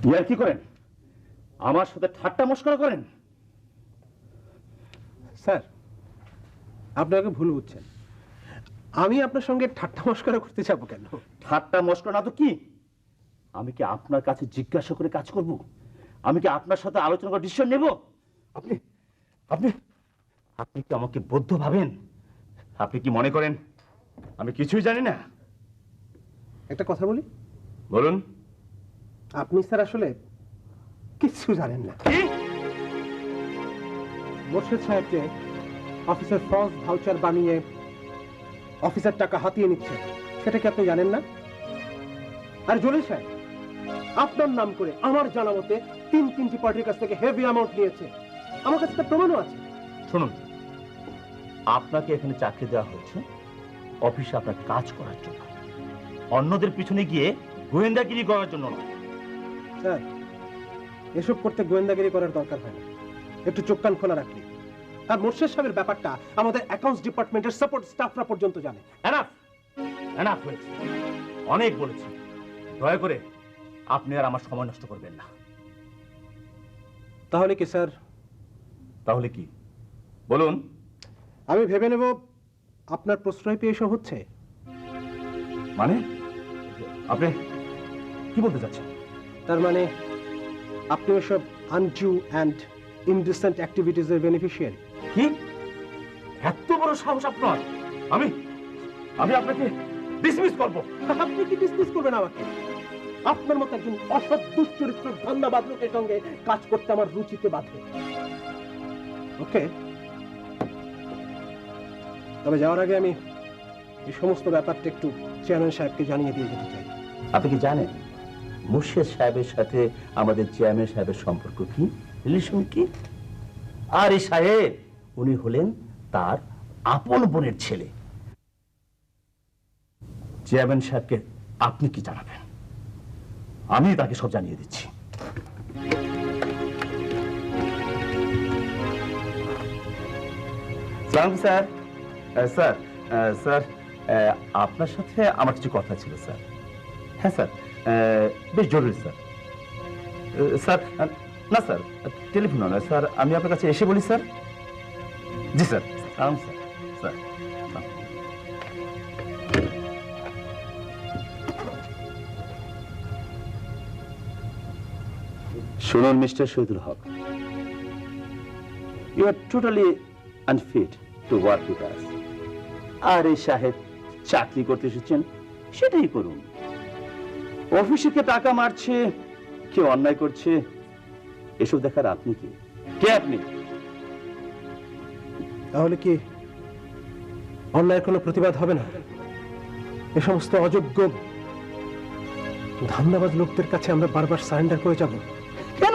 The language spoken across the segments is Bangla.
ইয়ার কি করেন? আমার সাথে ঠাট্টা মস্করা করেন? স্যার, আপনাকে ভুল বুঝছেন। আমি আপনার সঙ্গে ঠাট্টা মস্করা করতে যাবো কেন? ঠাট্টা মস্করা না তো কি? আমি কি আপনার কাছে জিজ্ঞাসা করে কাজ করব? আমি কি আপনার সাথে আলোচনা করে ডিসিশন নেব? আপনি আপনি আপনি কি আমাকে বদ্ধ ভাবেন? আপনি কি মনে করেন আমি কিছুই জানি না? একটা কথা বলি, বলুন। আপনি স্যার আসলে কিচ্ছু জানেন না। কি? মোর্শেদ সাহেবকে অফিসের ফলস ভাউচার বানিয়ে অফিসের টাকা হাতিয়ে নিচ্ছে, সেটা কি আপনি জানেন না? আর জলিল সাহেব আপনার নাম করে আমার জানা মতে তিনটি পার্টির কাছ থেকে হেভি অ্যামাউন্ট নিয়েছে। আমার কাছে তার প্রমাণও আছে। শুনুন, আপনাকে এখানে চাকরি দেওয়া হয়েছে অফিসে আপনার কাজ করার জন্য, অন্যদের পিছনে গিয়ে গোয়েন্দাগিরি করার জন্য নয়। স্যার, এসব করতে গোয়েন্দাগিরি করার দরকার হয় না, একটু চোখ কান খোলা রাখলে। আর মোর্শেদ সাহেবের ব্যাপারটা আমাদের অ্যাকাউন্টস ডিপার্টমেন্টের সাপোর্ট স্টাফরা পর্যন্ত জানে। এনাফ এনাফ হয়েছে, অনেক বলেছি। দয়া করে আপনি আর আমার সময় নষ্ট করবেন না। তাহলে কি স্যার? তাহলে কি বলুন? আমি ভেবে নেব আপনার প্রশ্রয় পেয়ে এসব হচ্ছে। মানে আপনি কি বলতে চাচ্ছেন? তার মানে আপনি এসব আনডিউ অ্যান্ড ইনডিসেন্ট অ্যাক্টিভিটিজের বেনিফিশিয়ারি। কি? এত বড় সাহস আপনার? আমি আমি আপনাকে ডিসমিস করব? আপনি কি ডিসমিস করবেন আমাকে? আপনার মতো একজন অসৎ দুশ্চরিত্র ধান্দাবাদ লোকের সঙ্গে কাজ করতে আমার রুচিতে বাধে। ওকে, তবে যাওয়ার আগে আমি এই সমস্ত ব্যাপারটা একটু চেয়ারম্যান সাহেবকে জানিয়ে দিয়ে যেতে চাই। আপনি কি জানেন মুর্শেদ সাহেবের সাথে আমাদের চেয়ারম্যান সাহেবের সম্পর্ক কি, রিলেশন কি? আর এই সাহেব উনি হলেন তার আপন বোনের ছেলে। চেয়ারম্যান সাহেবকে আপনি কি জানাবেন? আমি তাকে সব জানিয়ে দিচ্ছি। সালাম স্যার। স্যার স্যার আপনার সাথে আমার কিছু কথা ছিল স্যার। হ্যাঁ স্যার, বেশ জরুরি স্যার। স্যার না স্যার, টেলিফোন নয় স্যার, আমি আপনার কাছে এসে বলি স্যার। জি স্যার। সালাম স্যার। স্যার শুনুন mister Shahidul Haque, you are totally unfit to work with us. আর এই সাহেব চাকরি করতে এসেছেন, সেটাই করুন। অফিসে কে টাকা মারছে, কে অন্যায় করছে, এসব দেখার আপনি কি? কে আপনি? তাহলে কি অন্যায়ের কোনো প্রতিবাদ হবে না? এ সমস্ত অযোগ্য ধান্দাবাজ লোকদের কাছে আমরা বারবার সারেন্ডার করে যাব? কেন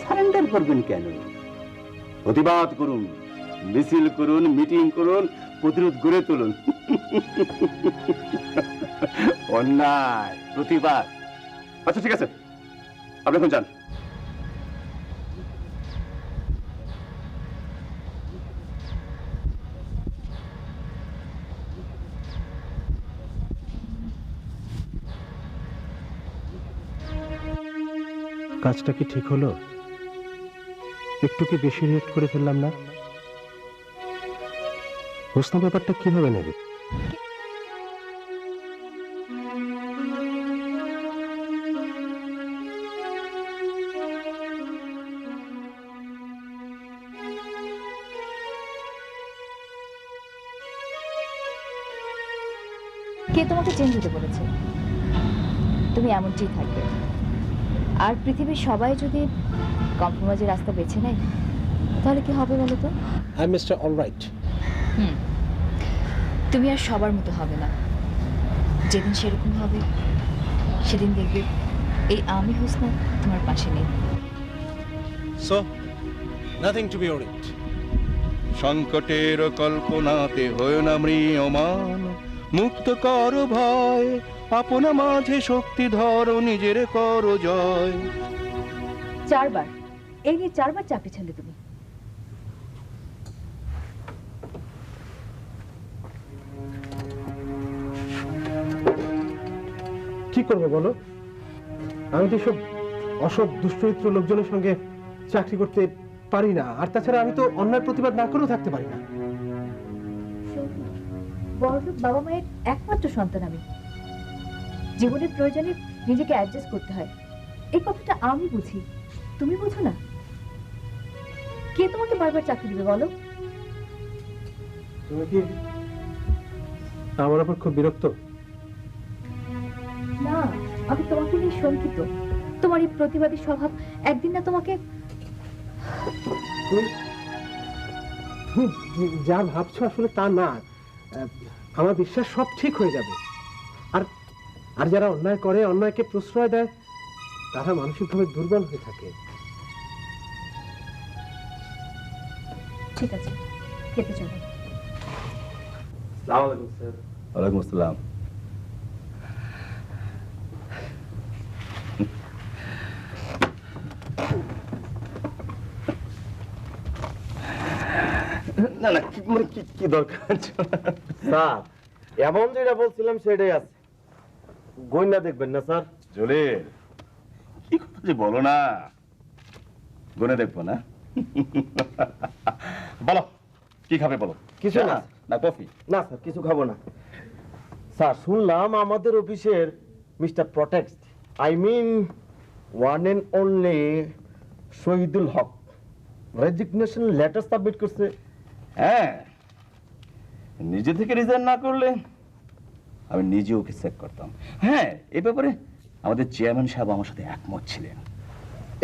সারেন্ডার করবেন কেন? প্রতিবাদ করুন, মিছিল করুন, মিটিং করুন, প্রতিরোধ গড়ে তুলুন। অন্যায় প্রতিবাদ। আচ্ছা ঠিক আছে, আপনি এখন যান। কাজটা কি ঠিক হলো? একটু কি বেশি রিয়েক্ট করে ফেললাম না? হোসনা ব্যাপারটা কিভাবে নেবে? কে তোমাকে চেঞ্জ হতে বলেছে? তুমি এমনটাই থাকবে। আর পৃথিবীর সবাই যদি কম্প্রোমাইজের রাস্তা বেছে নেয় তাহলে কি হবে বলো তো? I mister alright. তুমি আর সবার মতো হবে না। যেদিন সেরকম হবে সেদিন দেখবে এই আমি হোসনা তোমার পাশে নেই। So nothing to be worried. সংকটের কল্পনাতে হয় না ম্রিয়মান, মুক্ত করো ভয়, আপনা মাঝে শক্তি ধরো, নিজের করো জয়। 4 বার এই নিয়ে 4 বার চাকরি ছাড়লে তুমি। কি করবো বলো? আমি তো সব অসৎ দুশ্চরিত্র লোকজনের সঙ্গে চাকরি করতে পারি না, আর তাছাড়া আমি তো অন্যায় প্রতিবাদ না করেও থাকতে পারি না। বড়লোক বাবা মায়ের একমাত্র সন্তান আমি, জীবনের প্রয়োজনে নিজেকে অ্যাডজাস্ট করতে হয়, এই কথাটা আমি বুঝি, তুমি বুঝো না? কে তোমাকে বারবার চাকরি দিবে বলো? তুমি কি আমার উপর খুব বিরক্ত? না, আমি তোমাকে নিয়ে শঙ্কিত। তোমার এই প্রতিবাদী স্বভাব একদিন না তোমাকে... তুমি যা ভাবছো আসলে তা না। আমার বিশ্বাস সব ঠিক হয়ে যাবে। আর আর যারা অন্যায় করে, অন্যায়কে প্রশ্রয় দেয়, তারা মানসিকভাবে দুর্বল হয়ে থাকে। ঠিক আছে, খেতে চলো। ওয়ালাইকুম আসসালাম। না না, মানে কি দরকার? স্যার, এমন যেটা বলছিলাম সেটাই আছে, গয়না দেখবেন না স্যার? জলিল, কি কথা যে বলো না, গুনে দেখবো না? বলো কি খাবে বলো। কিছু না। না কফি? না স্যার, কিছু খাবো না। স্যার, শুনলাম আমাদের অফিসের mister protect, I mean one and only Shahidul Haque resignation letter submit করছে। হ্যাঁ, নিজে থেকে রিজাইন না করলে আমি নিজে ওকে চেক করতাম। হ্যাঁ, এই ব্যাপারে আমাদের চেয়ারম্যান সাহেব আমার সাথে একমত ছিলেন।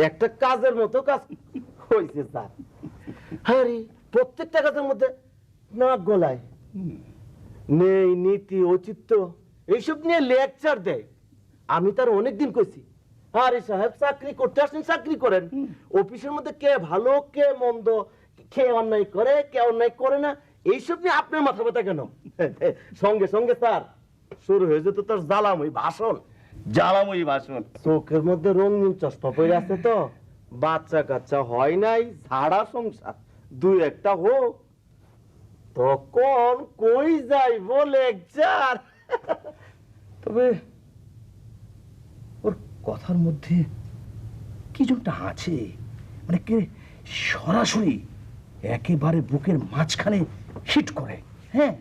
একটা কাজের মতো কাজ হয়েছে স্যার। আরে প্রত্যেকটা কাজের মধ্যে নাক গলায়, নেই নীতি ঔচিত্য এইসব নিয়ে লেকচার দেয়। আমি তার অনেকদিন কইছি, আরে সাহেব চাকরি করতে আসেন, চাকরি করেন। অফিসের মধ্যে কে ভালো কে মন্দ, কে অন্যায় করে কে অন্যায় করে না, এইসব নিয়ে আপনার মাথা ব্যথা কেন? সঙ্গে সঙ্গে স্যার শুরু হয়ে যেত তার জ্বালাময়ী ভাষণ। জ্বালাময়ী ভাষণ? চোখের মধ্যে রঙিন চশমা পরে আছে তো, বাচ্চা কাচ্চা হয় নাই, ঝাড়া সংসার, দুই একটা হোক, তখন কই যাই বলে লেকচার। তবে ওর কথার মধ্যে কি যেটা আছে, মানে কে সরাসরি একেবারে বুকের মাঝখানে হিট করে। হ্যাঁ,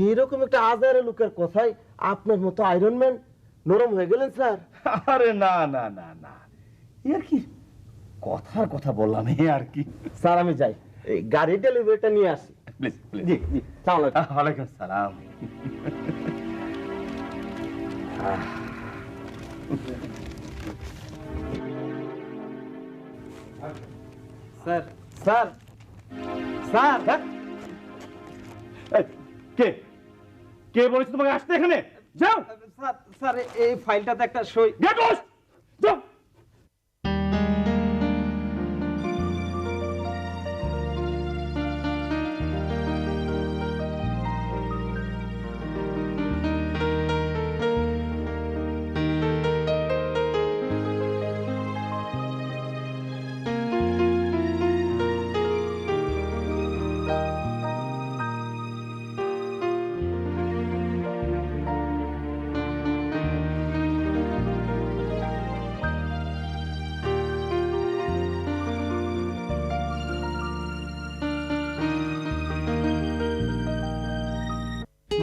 এরকম একটা আজারে লোকের কথাই আপনার মতো আয়রন ম্যান নরম হয়ে গেলেন স্যার। আরে না না না না, এ আর কি কথার কথা বললাম, এ আর কি। স্যার আমি যাই, এই গাড়ি ডেলিভারিটা নিয়ে আসি। Please please. জি জি, সালাম আলাইকুম। ওয়ালাইকুম সালাম। স্যার স্যার স্যার কে কে বলেছে তোমাকে আসতে এখানে? যাও। স্যার স্যার, এই ফাইলটাতে একটা সই। গেট লস্ট, যাও।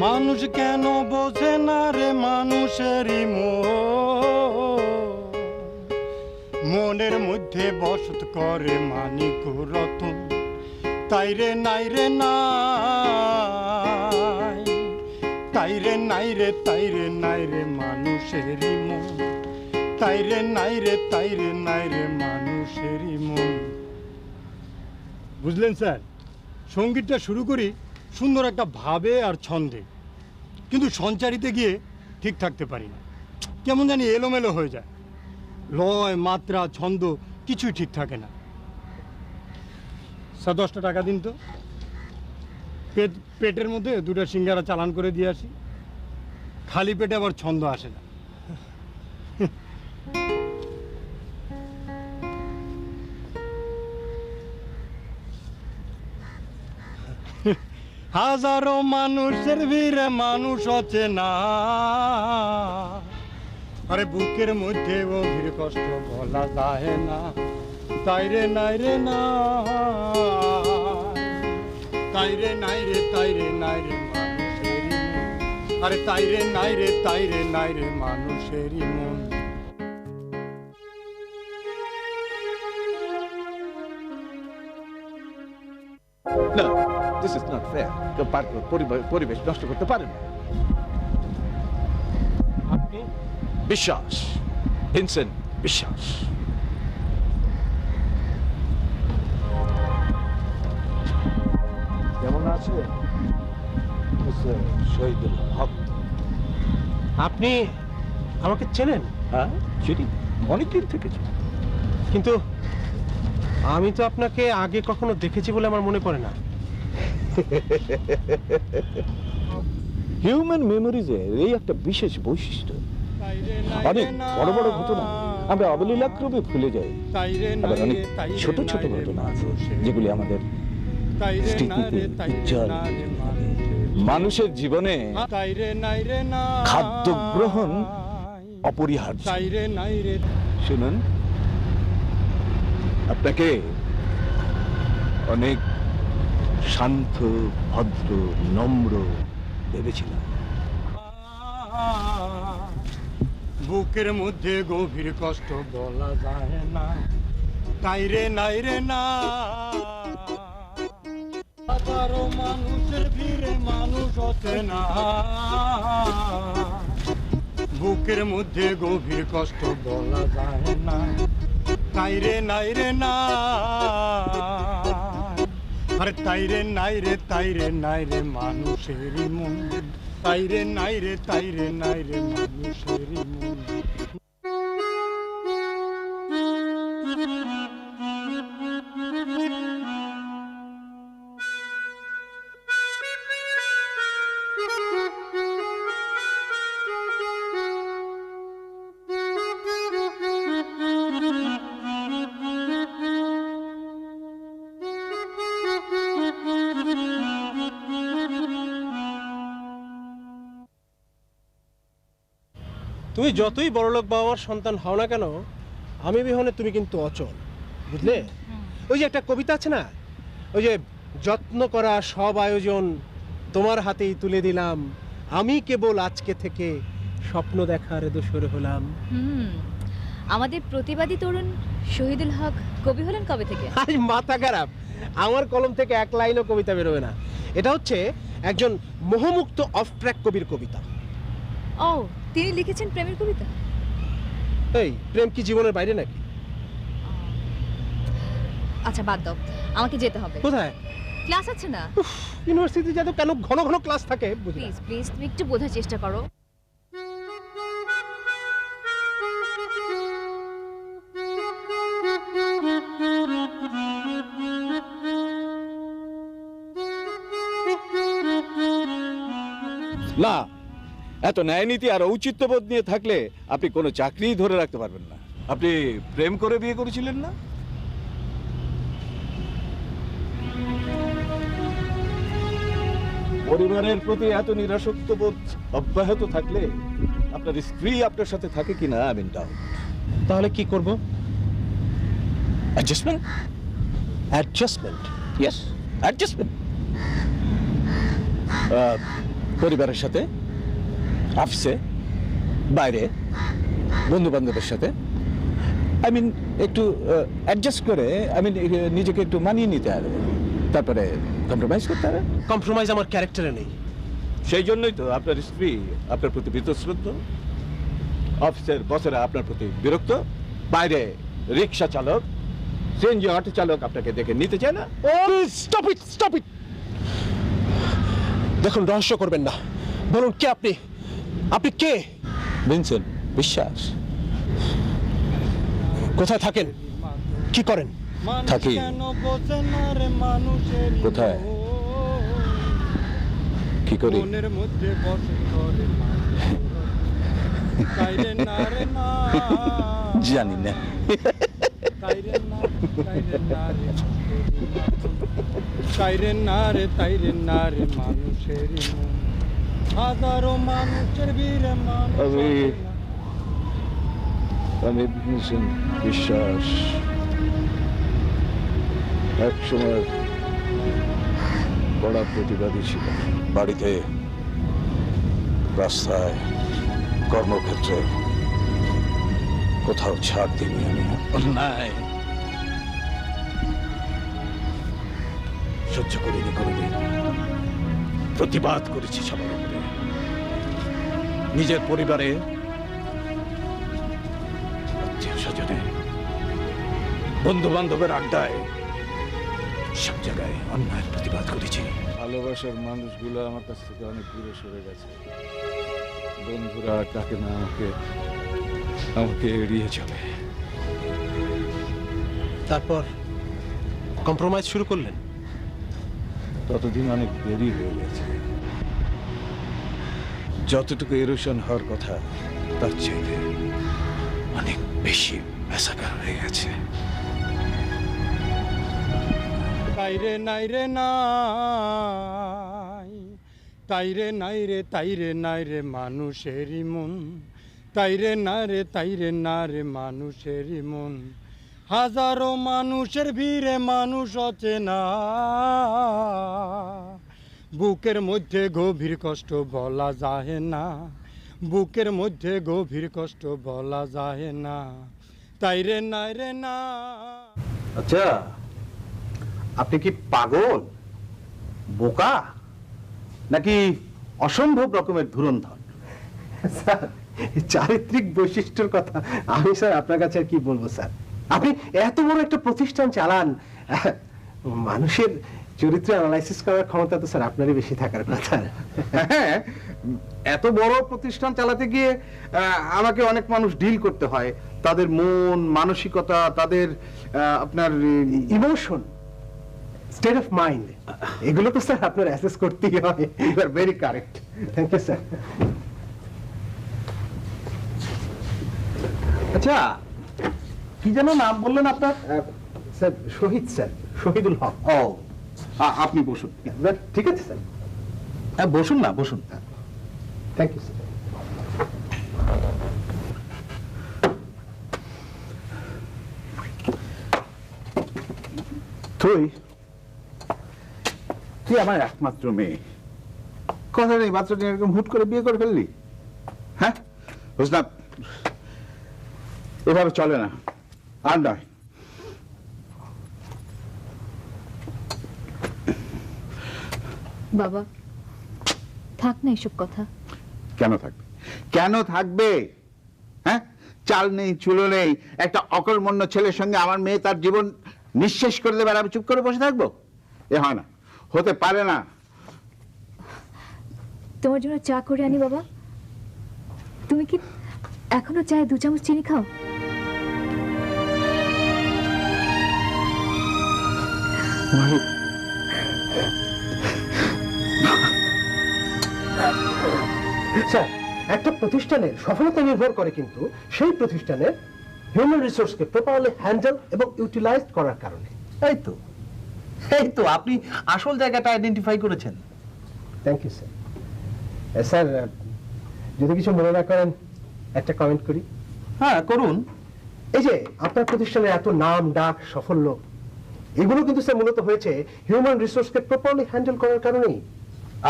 মানুষ কেন বোঝে না রে মানুষেরই মনের মধ্যে বসত করে মানিক রতন, তাই রে নাই রে নাই, তাই রে নাই রে তাই রে নাই রে মানুষেরই মন, তাই রে নাই রে তাই রে নাই রে মানুষেরই মন। বুঝলেন স্যার, সঙ্গীতটা শুরু করি সুন্দর একটা ভাবে আর ছন্দে, কিন্তু সঞ্চারিতে গিয়ে ঠিক থাকতে পারি না, কেমন জানি এলোমেলো হয়ে যায়, লয় মাত্রা ছন্দ কিছুই ঠিক থাকে না। স্যার 10টা টাকা দিন তো, পেটের মধ্যে 2টা সিঙ্গারা চালান করে দিয়ে আসি, খালি পেটে আবার ছন্দ আসে না। হাজারো মানুষের ভিড়ে মানুষ অচেনা, আরে বুকের মধ্যে গভীর কষ্ট বলা যায় না, তাইরে নাই রে না, তাইরে নাই রে, তাইরে নাই রে মানুষেরই মন, আরে তাইরে নাই রে, তাইরে নাই রে মানুষেরই মন। না, দিস ইজ নট ফেয়ার। কেউ পরিবেশ নষ্ট করতে পারে না। আপনি বিশ্বাস, ভিনসেন্ট বিশ্বাস। কেমন আছে শহীদুল হক? আপনি আমাকে চেনেন? হ্যাঁ, চিনি, অনেকদিন থেকে চিনি। কিন্তু আমি তো আপনাকে আগে কখনো দেখেছি বলে আমার মনে পড়ে না। হিউম্যান মেমোরিজের এই একটা বিশেষ বৈশিষ্ট্য। অনেক বড় বড় ঘটনা আমরা অবলীলাক্রমে ভুলে যাই, আবার অনেক ছোট ছোট ঘটনা আছে যেগুলি আমাদের স্মৃতিতে উজ্জ্বল। মানুষের জীবনে খাদ্য গ্রহণ অপরিহার্য। শুনুন, আপনাকে অনেক শান্ত, ভদ্র, নম্র ভেবেছিলাম। বুকের মধ্যে গভীর কষ্ট বলা যায় না, তাইরে নাই রে না, হাজারো মানুষের ভিড়ে মানুষ হতে না। বুকের মধ্যে গভীর কষ্ট বলা যায় না, তাইরে নাই রে না, আরে তাইরে নাই রে, তাইরে নাই রে মানুষেরই মন, তাইরে নাই রে, তাইরে নাই রে মানুষেরই মন। তুমি যতই বড়লোক বাবার সন্তান হও না কেন, আমি বিহনে তুমি কিন্তু অচল, বুঝলে? ওই যে একটা কবিতা আছে না, ওই যে যত্ন করা সব আয়োজন তোমার হাতেই তুলে দিলাম, আমি কেবল আজকে থেকে স্বপ্ন দেখার দোসর হলাম। আমাদের প্রতিবাদী তরুণ শহীদুল হক কবি হলেন কবে থেকে? আজ মাথা খারাপ, আমার কলম থেকে এক লাইনও কবিতা বেরোবে না। এটা হচ্ছে একজন মোহমুক্ত অফ ট্র্যাক কবির কবিতা। ও, তিনি লিখেছেন প্রেমের কবিতা? এই প্রেম কি জীবনের বাইরে নাকি? আচ্ছা বাদ দাও, আমাকে যেতে হবে। কোথায়? ক্লাস আছে না? ইউনিভার্সিটি যাতে কেন ঘন ঘন ক্লাস থাকে বুঝি না। প্লিজ প্লিজ তুমি একটু বোঝার চেষ্টা করো। না, এত ন্যায়নীতি আর ঔচিত্যবোধ নিয়ে থাকলে আপনি কোনো চাকরিই ধরে রাখতে পারবেন না। আপনি প্রেম করে বিয়ে করেছিলেন না? পরিবারের প্রতি এত নিরাসক্ত বোধ অব্যাহত থাকলে আপনার স্ত্রী আপনার সাথে থাকে কিনা আমি ডাউট। তাহলে কি করব? অ্যাডজাস্টমেন্ট। অ্যাডজাস্টমেন্ট? Yes, adjustment. পরিবারের সাথে, অফিসে, বাইরে, বন্ধু বান্ধবের সাথে আই মিন একটু অ্যাডজাস্ট করে, আই মিন নিজেকে একটু মানিয়ে নিতে হবে, তারপরে কম্প্রোমাইজ করতে হবে। কম্প্রোমাইজ আমার ক্যারেক্টারে নেই। সেই জন্যই তো আপনার স্ত্রী আপনার প্রতি বীতশ্রদ্ধ, অফিসের বসেরা আপনার প্রতি বিরক্ত, বাইরে রিক্সা চালক, সিএনজি অটো চালক আপনাকে দেখে নিতে চায় না। Stop it, stop it. দেখুন, রহস্য করবেন না, বলুন কে আপনি? আপনি কে? ভিনসেন্ট বিশ্বাস। কোথায় থাকেন? কি করেন? থাকি। কোথায়? কি করি? মনের মধ্যে বসে করে তাইরে না রে না, জানি না। তাইরে না, তাইরে না রে, তাইরে না রে, তাইরে না রে মানুষেরই মন, হাজারো মানুষের ভিড়ে মানুষ আমি আমি ভীষণ বিশ্বাস এক সময় বড় প্রতিবাদী ছিল। বাড়িতে, রাস্তায়, কর্মক্ষেত্রে কোথাও ছাড় দিইনি আমি। অন্যায় সহ্য করিনি কোনোদিন। প্রতিবাদ করেছি সবার উপরে, নিজের পরিবারে, আত্মীয় স্বজনে, বন্ধু বান্ধবের আড্ডায়, সব জায়গায় অন্যায়ের প্রতিবাদ করেছি। ভালোবাসার মানুষগুলো আমার কাছ থেকে অনেক দূরে সরে গেছে। বন্ধুরা ডাকে না আমাকে এড়িয়ে চলে। তারপর কম্প্রোমাইজ শুরু করলেন? ততদিন অনেক দেরি হয়ে গেছে। যতটুকু এরোশন হওয়ার কথা তার চাইতে অনেক বেশি ম্যাসাকার হয়ে গেছে। তাইরে নাই রে নাই, তাইরে নাই রে, তাইরে নাই রে মানুষেরই মন, তাইরে না রে, তাইরে না রে মানুষেরই মন। হাজারো মানুষের ভিড়ে মানুষ অচেনা, বুকের মধ্যে গভীর কষ্ট বলা যায় না, বুকের মধ্যে গভীর কষ্ট বলা যায় না, তাইরে নাই রে না। আচ্ছা, আপনি কি পাগল, বোকা, নাকি অসম্ভব রকমের ধুরন্ধর? স্যার, চারিত্রিক বৈশিষ্ট্যের কথা আমি স্যার আপনার কাছে আর কি বলবো স্যার। আপনি এত বড় একটা প্রতিষ্ঠান চালান, মানুষের চরিত্র অ্যানালাইসিস করার ক্ষমতা তো স্যার আপনারই বেশি থাকার কথা। হ্যাঁ, এত বড় প্রতিষ্ঠান চালাতে গিয়ে আমাকে অনেক মানুষ ডিল করতে হয়, তাদের মন মানসিকতা, তাদের আপনার ইমোশন, স্টেট অফ মাইন্ড, এগুলো তো স্যার আপনার অ্যাসেস করতেই হয়। You are very correct. Thank you sir. আচ্ছা, কি যেন নাম বললেন আপনার? Sir Shahid, sir Shahidul Haque. ও, আপনি বসুন। ঠিক আছে স্যার। হ্যাঁ, বসুন না, বসুন। Thank you sir. তুই আমার একমাত্র মেয়ে, কথা নেই, বাচ্চাটা এরকম হুট করে বিয়ে করে ফেললি? হ্যাঁ বুঝলাম, এভাবে চলে না, আর নয়। বাবা, থাক না এসব কথা। কেন থাকবে, কেন থাকবে? হ্যাঁ, চাল নেই, চুলো নেই, একটা অকর্মণ্য ছেলের সঙ্গে আমার মেয়ে তার জীবন নিঃশেষ করে দেবে, আর আমি চুপ করে বসে থাকবো? এ হয় না, হতে পারে না। তোমার জন্য চা করে আনি বাবা। তুমি কি এখনো চায়ে 2 চামচ চিনি খাও? স্যার, একটা প্রতিষ্ঠানের সফলতা নির্ভর করে কিন্তু সেই প্রতিষ্ঠানের হিউম্যান রিসোর্সকে প্রপারলি হ্যান্ডেল এবং ইউটিলাইজ করার কারণে। এই তো আপনি আসল জায়গাটা আইডেন্টিফাই করেছেন। Thank you sir. স্যার, যদি কিছু মনে না করেন একটা কমেন্ট করি। হ্যাঁ, করুন। এই যে আপনার প্রতিষ্ঠানের এত নাম ডাক সাফল্য, এগুলো কিন্তু স্যার মূলত হয়েছে হিউম্যান রিসোর্সকে প্রপারলি হ্যান্ডেল করার কারণেই।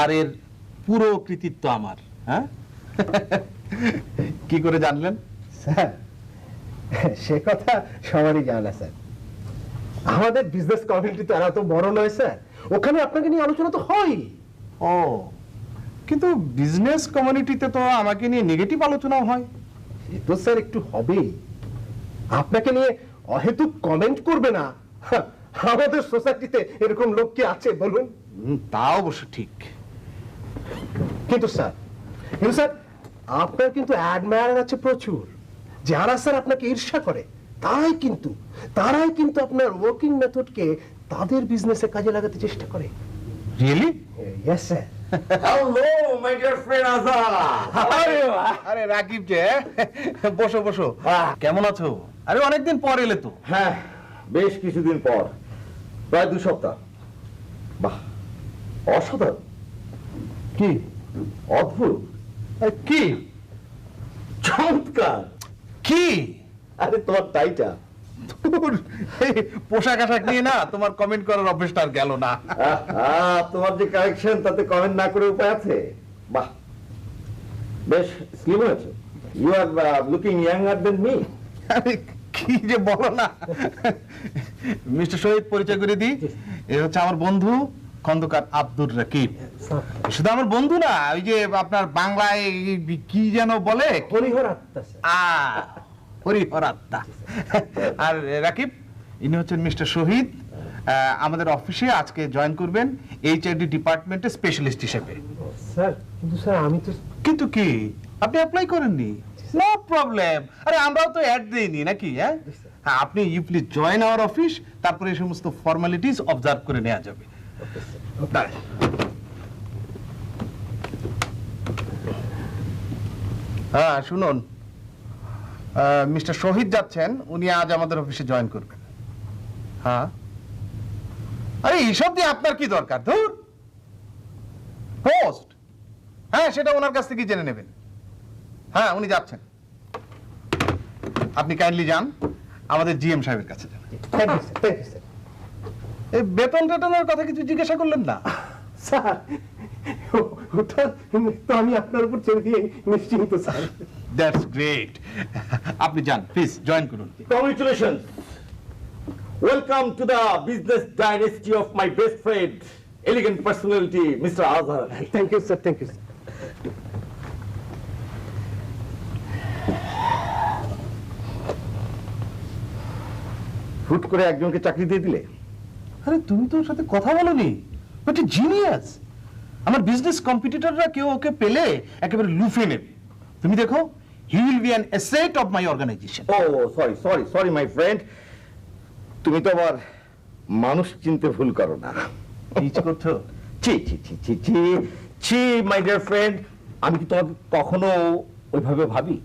আর এর পুরো কৃতিত্ব আমার। হ্যাঁ, কি করে জানলেন? স্যার, সে কথা সবারই জানা স্যার। আমাদের বিজনেস কমিউনিটি তো এত বড় নয় স্যার, ওখানে আপনাকে নিয়ে আলোচনা তো হয়। ও, কিন্তু বিজনেস কমিউনিটিতে তো আমাকে নিয়ে নেগেটিভ আলোচনা হয়। এ তো স্যার একটু হবেই। আপনাকে নিয়ে অহেতুক কমেন্ট করবে না, আমাদের সোসাইটিতে এরকম লোক কি আছে বলুন? তা অবশ্য ঠিক। কিন্তু স্যার আপনার কিন্তু অ্যাডমায়ার আছে প্রচুর, যারা স্যার আপনাকে ঈর্ষা করে, তারাই কিন্তু আপনার ওয়ার্কিং মেথডকে তাদের বিজনেসে কাজে লাগাতে চেষ্টা করে। Really? Yes sir. Hello my dear friend Azad. আরে রাকিব যে, বসো বসো। কেমন আছো? আরে অনেকদিন পর এলে তো। হ্যাঁ, বেশ কিছুদিন পর, প্রায় 2 সপ্তাহ। বাহ, অসাধারণ, কি অদ্ভুত, কি চমৎকার। কি? আরে তোমার টাইটা ধুর, এই পোশাক আশাক নিয়ে না তোমার কমেন্ট করার অভ্যেসটা আর গেল না। তোমার যে কারেকশন তাতে কমেন্ট না করে উপায় আছে? বাহ, বেশ স্লিম হয়েছে। You are looking younger then me. আরে কি যে বলো না। মিস্টার শহীদ, পরিচয় করে দিই, এ হচ্ছে আমার বন্ধু খন্দকার আব্দুর রাকিব। শুধু আমার বন্ধু না, ওই যে আপনার বাংলায় কি যেন বলে, হরিহর আত্মা স্যার। হরিহর আত্মা। আর রাকিব, ইনি হচ্ছেন মিস্টার শহীদ, আমাদের অফিসে আজকে জয়েন করবেন এইচআরডি ডিপার্টমেন্টের স্পেশালিস্ট হিসেবে। স্যার কিন্তু স্যার আমি তো কিন্তু কি আপনি অ্যাপ্লাই করেননি? নো প্রবলেম, আরে আমরাও তো অ্যাড দেইনি নাকি? হ্যাঁ, আপনি you please join our office, তারপরে এই সমস্ত ফর্মালিটিস অবজার্ভ করে নেওয়া যাবে। হ্যাঁ শুনুন, মিস্টার শহীদ যাচ্ছেন, উনি আজ আমাদের অফিসে জয়েন করবেন। হ্যাঁ, আরে এইসব দিয়ে আপনার কি দরকার? ধুর, পোস্ট, হ্যাঁ সেটা ওনার কাছ থেকে জেনে নেবেন। হ্যাঁ উনি যাচ্ছেন, আপনি কাইন্ডলি যান আমাদের জিএম সাহেবের কাছে যান। Thank you sir, thank you sir. এই বেতন টেতনের কথা কিছু জিজ্ঞাসা করলেন না? স্যার ওটা তো আমি আপনার উপর ছেড়ে দিয়ে নিশ্চিন্ত স্যার। That's great. আপনি যান প্লিজ, জয়েন করুন। Congratulations. Welcome to the business dynasty of my best friend, elegant personality, Mr. Azhar. Thank you sir, thank you sir. হুট করে একজনকে চাকরি দিয়ে দিলে? আরে তুমি তো ওর সাথে কথা বলোনি, বাট জিনিয়াস। আমার বিজনেস কম্পিটিটররা কেউ ওকে পেলে একেবারে লুফে নেবে। তুমি দেখো, he will be an asset of my organisation. Sorry my friend, তুমি তো আবার মানুষ চিনতে ভুল করো না। নিচ করছো? ছি মাই ডিয়ার ফ্রেন্ড, আমি কি তোমাকে কখনো ওইভাবে ভাবি?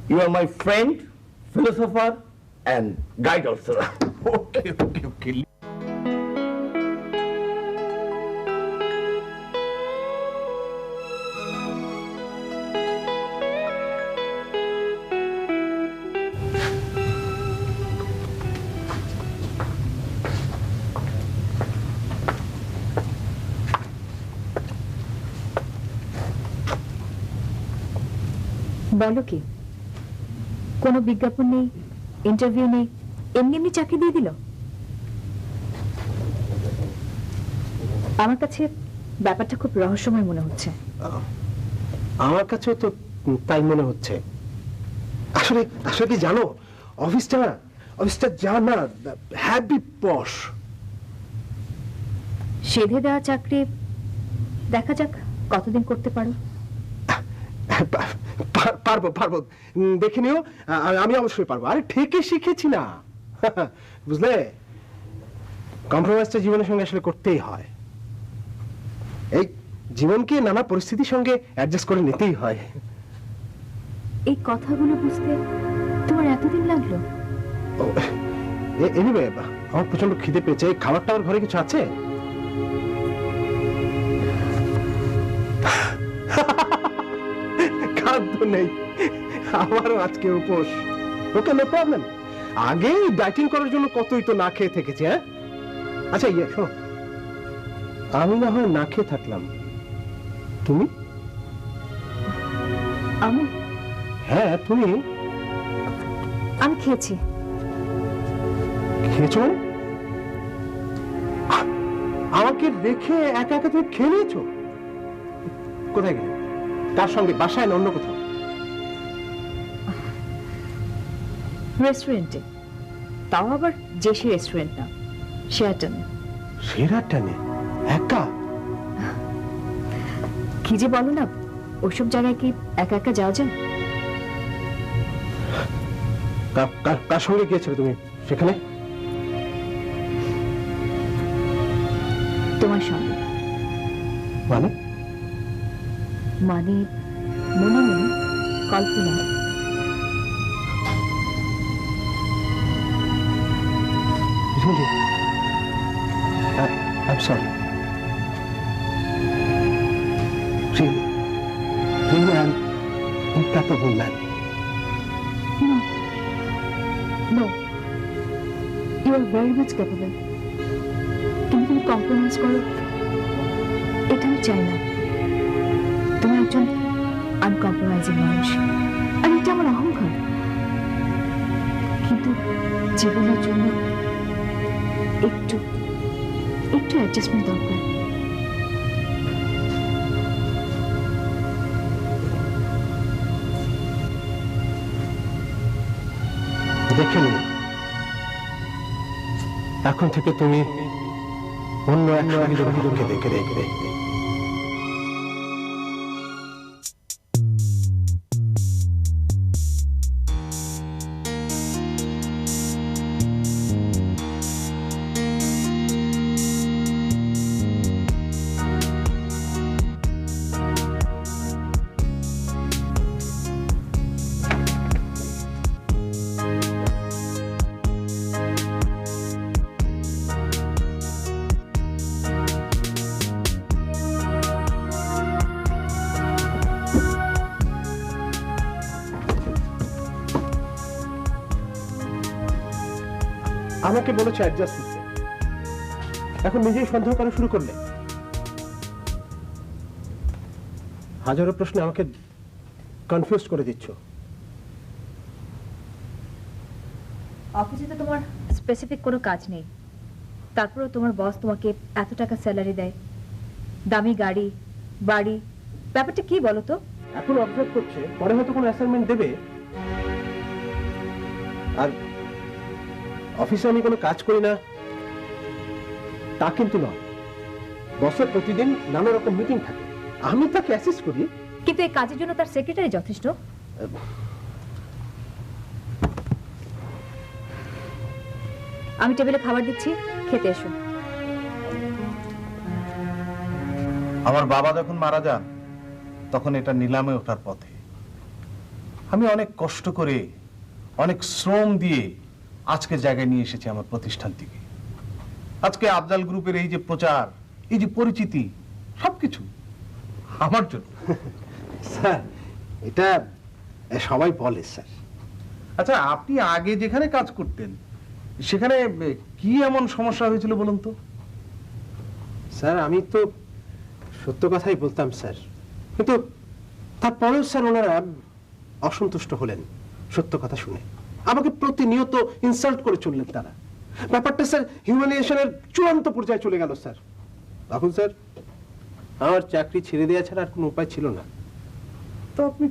You are my friend, philosopher and guide also. Okay okay okay. বলো কি, কোনো বিজ্ঞাপন নেই, ইন্টারভিউ নেই, এমনি এমনি চাকরি দিয়ে দিল? আমার কাছে ব্যাপারটা খুব রহস্যময় মনে হচ্ছে। আমার কাছেও তো তাই মনে হচ্ছে। আসলে আসলে কি জানো, অফিসটা যা না হ্যাপি পশ। সেধে দেওয়া চাকরি, দেখা যাক কতদিন করতে পারো। পারবো দেখে নিও, আমি অবশ্যই পারবো। আরে ঠিকই শিখেছি না, বুঝলে? কম্প্রোমাইজটা জীবনের সঙ্গে আসলে করতেই হয়। এই জীবনকে নানা পরিস্থিতির সঙ্গে অ্যাডজাস্ট করে নিতেই হয়। এই কথাগুলো বুঝতে তোমার এতদিন লাগলো? এনিওয়ে, আমার প্রচন্ড খিদে পেয়েছে। খাবার টাবার ঘরে কিছু আছে? খাদ্য নেই, আমারও আজকে উপোস। ওকে, নো প্রবলেম। আগে ডাইটিং করার জন্য কতই তো না খেয়ে থেকেছি। হ্যাঁ, আচ্ছা শোনো, আমি না হয় না খেয়ে থাকলাম, তুমি? আমি? হ্যাঁ তুমি। আমি খেয়েছি। খেয়েছো মানে? আমাকে রেখে একা একা তুমি খেয়ে নিয়েছো? কোথায় গেলে? তার সঙ্গে? বাসায় না অন্য কোথাও? রেস্টুরেন্টে, তাও আবার জেসি রেস্টুরেন্ট না, শেয়ারটনে। শেরাটনে? একা? কি যে বলো না, ওইসব জায়গায় কি একা একা যাওয়া যায়? কার সঙ্গে গিয়েছিলে তুমি সেখানে? তোমার সঙ্গে। মানে? মানে মনে মনে কল্পনা। Really? I'm sorry. Really, I'm incapable man. No, all very much capable, কিন্তু তুমি কম্প্রোমাইজ করো এটা আমি চাই না। তুমি একজন আনকম্প্রোমাইজিং মানুষ, আর এটা আমার অহংকার। কিন্তু জীবনের জন্য একটু একটু অ্যাডজাস্টমেন্ট দরকার। দেখে নিন, এখন থেকে তুমি অন্য এক সঙ্গীকে দেখে দেখে আমাকে বলেছে অ্যাডজাস্ট করতে, এখন নিজেই সন্দেহ করা শুরু করলে। হাজারো প্রশ্নে আমাকে কনফিউজ করে দিচ্ছ। অফিসে তো তোমার স্পেসিফিক কোনো কাজ নেই, তারপরেও তোমার বস তোমাকে এত টাকা স্যালারি দেয়, দামি গাড়ি বাড়ি, ব্যাপারটা কি বলো তো? এখন অবজার্ভ করছে, পরে হয়তো কোনো অ্যাসাইনমেন্ট দেবে। আর অফিসে আমি কোনো কাজ করি না তা কিন্তু নয়, বসের প্রতিদিন নানা রকম মিটিং থাকে, আমি তাকে অ্যাসিস্ট করি। কিন্তু এই কাজের জন্য তার সেক্রেটারি যথেষ্ট। আমি টেবিলে খাবার দিচ্ছি, খেতে এসো। আমার বাবা যখন মারা যান তখন এটা নিলামে ওঠার পথে। আমি অনেক কষ্ট করে, অনেক শ্রম দিয়ে আজকের জায়গায় নিয়ে এসেছি আমার প্রতিষ্ঠানটিকে। আজকে আফজাল গ্রুপের এই যে প্রচার, এই যে পরিচিতি, সবকিছু আমার জন্য। স্যার এটা সবাই বলে স্যার। আচ্ছা, আপনি আগে যেখানে কাজ করতেন সেখানে কি এমন সমস্যা হয়েছিল বলুন তো? স্যার আমি তো সত্য কথাই বলতাম স্যার, কিন্তু তারপরেও স্যার ওনারা অসন্তুষ্ট হলেন সত্য কথা শুনে, আমাকে প্রতিনিয়ত ইনসাল্ট করে চললেন তারা। ব্যাপারটা স্যার হিউম্যানিয়েশনের চূড়ান্ত পর্যায়ে চলে গেল স্যার। তখন স্যার আমার চাকরি ছেড়ে দেওয়া ছাড়া আর কোনো উপায় ছিল না। তো আপনি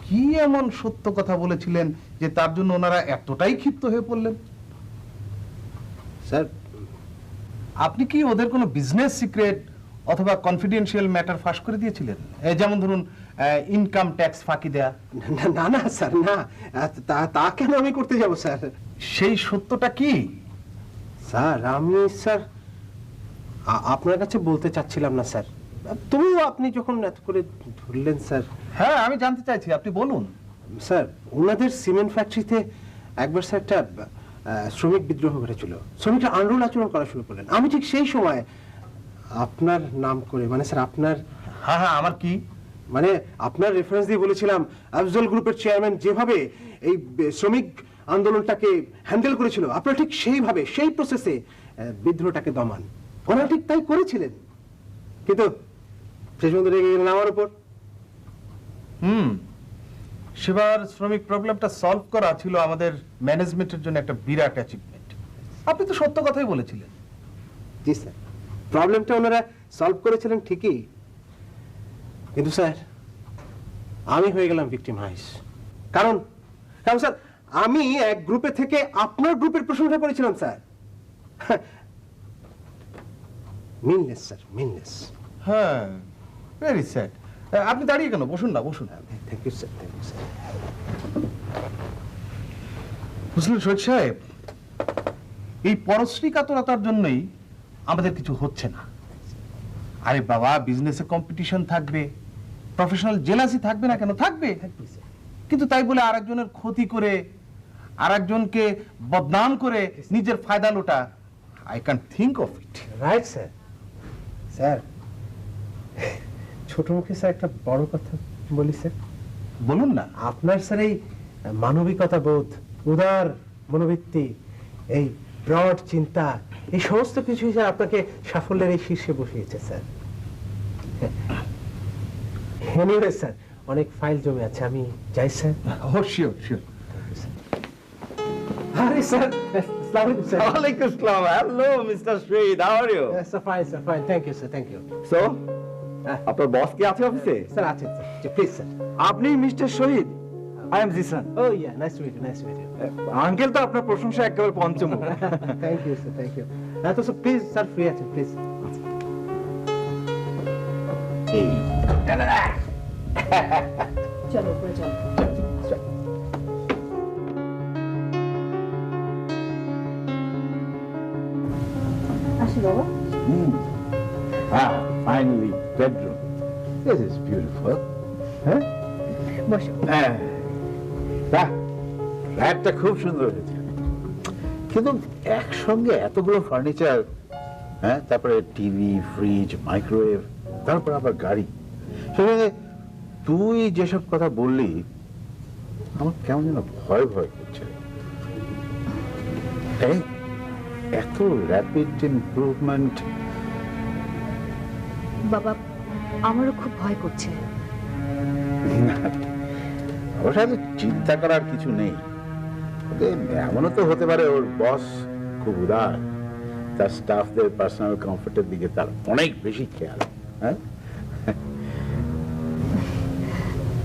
কি এমন সত্য কথা বলেছিলেন যে তার জন্য ওনারা এতটাই ক্ষিপ্ত হয়ে পড়লেন? স্যার আপনি কি ওদের কোনো বিজনেস সিক্রেট অথবা কনফিডেন্সিয়াল ম্যাটার ফাঁস করে দিয়েছিলেন? যেমন ধরুন ইনকাম ট্যাক্স ফাঁকি দেয়া। না না স্যার, না, তা কেন আমি করতে যাব স্যার? সেই সত্যটা কি? স্যার আমি স্যার আপনার কাছে বলতে চাচ্ছিলাম না স্যার, তবুও আপনি যখন এত করে ধরলেন স্যার। হ্যাঁ, আমি জানতে চাইছি, আপনি বলুন। স্যার ওনাদের সিমেন্ট ফ্যাক্টরিতে একবার স্যার একটা শ্রমিক বিদ্রোহ ঘটেছিল, শ্রমিকরা আন্দোলন আচরণ করা শুরু করলেন। আমি ঠিক সেই সময় আপনার নাম করে, মানে স্যার আপনার, হ্যাঁ হ্যাঁ, আমার কি মানে আপনার রেফারেন্স দিয়ে বলেছিলাম আফজল গ্রুপের চেয়ারম্যান যেভাবে এই শ্রমিক আন্দোলনটাকে হ্যান্ডেল করেছিল, আপনারা ঠিক সেইভাবে সেই প্রসেসে বিদ্রোহটাকে দমান। ওনারা ঠিক তাই করেছিলেন, কিন্তু শেষ পর্যন্ত রেগে গেলেন আমার উপর। সেবার শ্রমিক প্রবলেমটা সলভ করা ছিল আমাদের ম্যানেজমেন্টের জন্য একটা বিরাট অ্যাচিভমেন্ট। আপনি তো সত্য কথাই বলেছিলেন। জি স্যার, প্রবলেমটা ওনারা সলভ করেছিলেন ঠিকই, কিন্তু স্যার আমি হয়ে গেলাম ভিক্টিমাইজ। কারণ স্যার আমি এক গ্রুপে থেকে আপনার গ্রুপের প্রশংসা করেছিলাম স্যার। মিনলেস স্যার, মিনলেস। হ্যাঁ, ভেরি স্যাড। আপনি দাঁড়িয়ে কেন? বসুন না, বসুন। Thank you sir, thank you sir. বুঝলেন শহীদ সাহেব, এই পরশ্রী কাতরতার জন্যই আমাদের কিছু হচ্ছে না। আরে বাবা, বিজনেসে কম্পিটিশন থাকবে, প্রফেশনাল জেলাসি থাকবে না কেন? থাকবে। কিন্তু তাই বলে আরেকজনের ক্ষতি করে, আরেকজনকে বদনাম করে নিজের ফায়দা লোটা, I can think of it. Right sir. Sir ছোট মুখে স্যার একটা বড় কথা বলি স্যার। বলুন না। আপনার স্যার এই মানবিকতা বোধ, উদার মনোবৃত্তি, এই ব্রড চিন্তা, এই সমস্ত কিছু স্যার আপনাকে সাফল্যের এই শীর্ষে বসিয়েছে স্যার। এনিওয়ে স্যার, অনেক ফাইল জমে আছে, আমি যাই স্যার। Oh sure sure. আরে স্যার, আসসালামু আলাইকুম স্যার। ওয়ালাইকুম আসসালাম। Hello mister Shahid, how are you? Sir fine sir, fine, thank you sir, thank you. So আপনার বস কি আছে অফিসে? স্যার আছে স্যার, প্লিজ স্যার। আপনি mister Shahid? I am Zishan. Oh yeah, nice to meet you, nice to meet you. Uncle তো আপনার প্রশংসা একেবারে পঞ্চমুখ। Thank you sir, thank you. তো স্যার প্লিজ স্যার, ফ্রি আছেন প্লিজ। চলো উপরে চলো। আসি বাবা। Finally bedroom. This is beautiful. হ্যাঁ, বসো। বাহ, ফ্ল্যাটটা খুব সুন্দর হয়েছে, কিন্তু একসঙ্গে এতগুলো ফার্নিচার, হ্যাঁ, তারপরে টিভি, ফ্রিজ, মাইক্রোওয়েভ, তারপর আবার গাড়ি, সেখানে তুই যেসব কথা বললি আমার কেমন যেন ভয় ভয় করছে। এই এত র্যাপিড ইমপ্রুভমেন্ট। বাবা, আমারও খুব ভয় করছে। অবশ্য এত চিন্তা করার কিছু নেই। এমনও তো হতে পারে ওর বস খুব উদার, তার স্টাফদের পার্সোনাল কমফোর্টের দিকে তার অনেক বেশি খেয়াল। হ্যাঁ,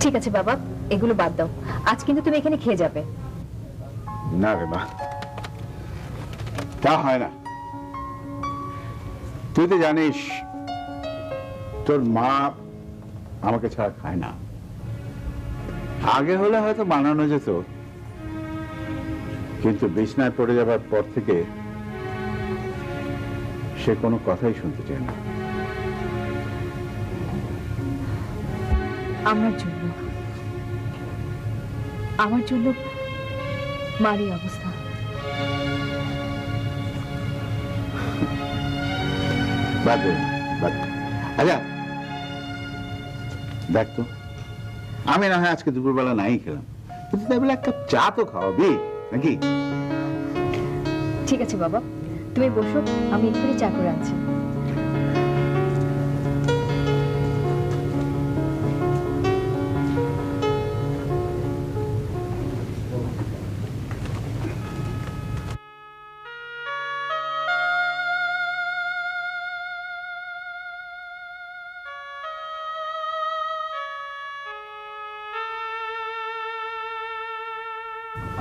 ঠিক আছে বাবা, এগুলো বাদ দাও। আজ কিন্তু তুমি এখানে খেয়ে যাবে। না রে মা, তা হয় না। তুই তো জানিস তোর মা আমাকে ছাড়া খায় না। আগে হলে হয়তো মানানো যেত, কিন্তু বিছনায় পড়ে যাবার পর থেকে সে কোনো কথাই শুনতে চায় না। আমার জন্য মারি অবস্থা। বাদ দে, বাদ দে। আচ্ছা দেখ তো, আমি না হয় আজকে দুপুরবেলা নাই খেলাম, কিন্তু তাই বলে এক কাপ চা তো খাওয়াবি নাকি? ঠিক আছে বাবা, তুমি বসো, আমি এক্ষুনি চা করে আনছি।